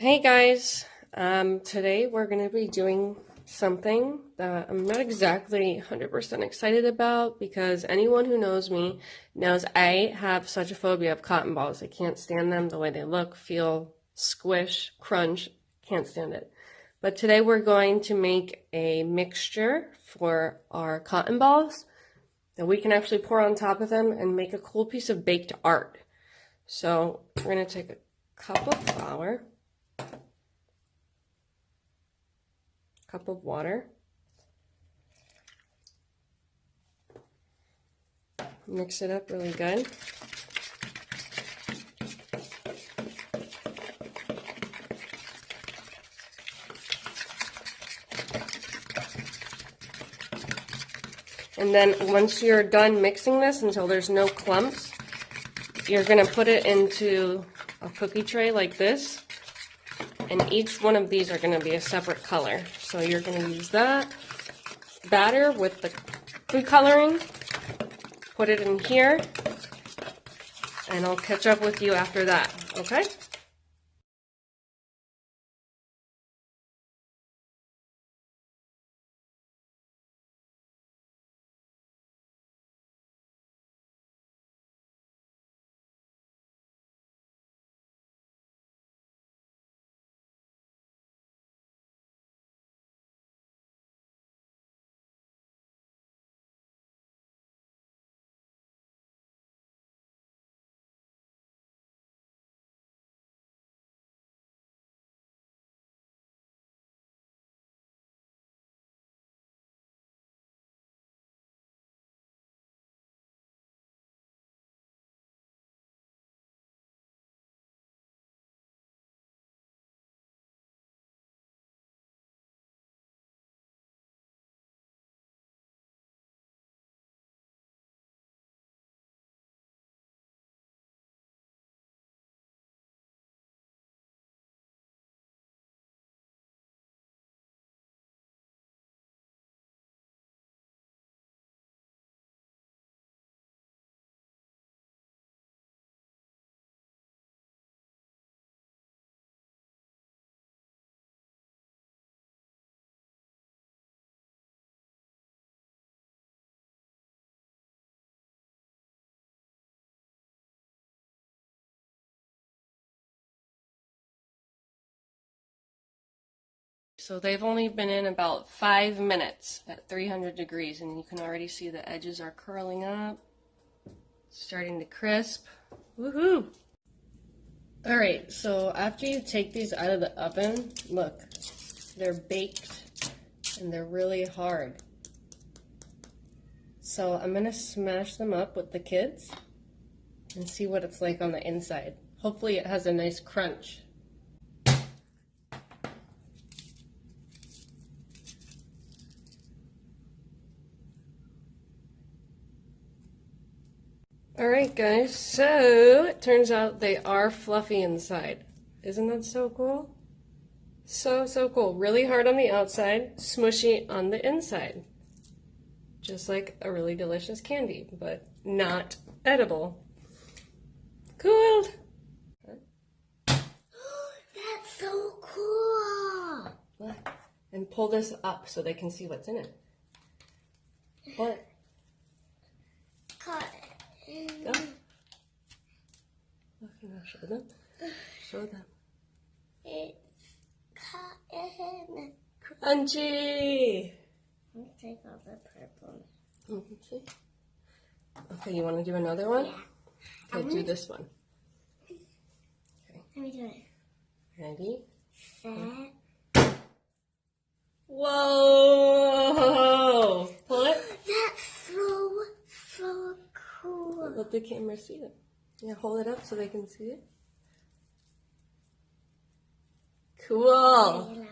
Hey guys, today we're going to be doing something that I'm not exactly 100% excited about because anyone who knows me knows I have such a phobia of cotton balls. I can't stand them, the way they look, feel, squish, crunch, can't stand it. But today we're going to make a mixture for our cotton balls that we can actually pour on top of them and make a cool piece of baked art. So we're going to take a cup of flour, cup of water, mix it up really good. And then once you're done mixing this until there's no clumps, you're going to put it into a cookie tray like this. And each one of these are going to be a separate color. So you're going to use that batter with the food coloring, put it in here, and I'll catch up with you after that, okay? So they've only been in about 5 minutes at 300 degrees, and you can already see the edges are curling up, starting to crisp. Woohoo! Alright, so after you take these out of the oven, look, they're baked and they're really hard. So I'm going to smash them up with the kids and see what it's like on the inside. Hopefully it has a nice crunch. Alright guys, so it turns out they are fluffy inside. Isn't that so cool? So cool. Really hard on the outside, smushy on the inside. Just like a really delicious candy, but not edible. Cool! That's so cool! Look, and pull this up so they can see what's in it. What? Cotton. Go. Look, you want to show them? Show them. It's cotton. Crunchy! Let me take off the purple. See? Okay, you want to do another one? Yeah. Okay, do this one. Okay. Let me do it. Ready? Set. Whoa! Pull it. That's so cool. Let the camera see it. Yeah, hold it up so they can see it. Cool.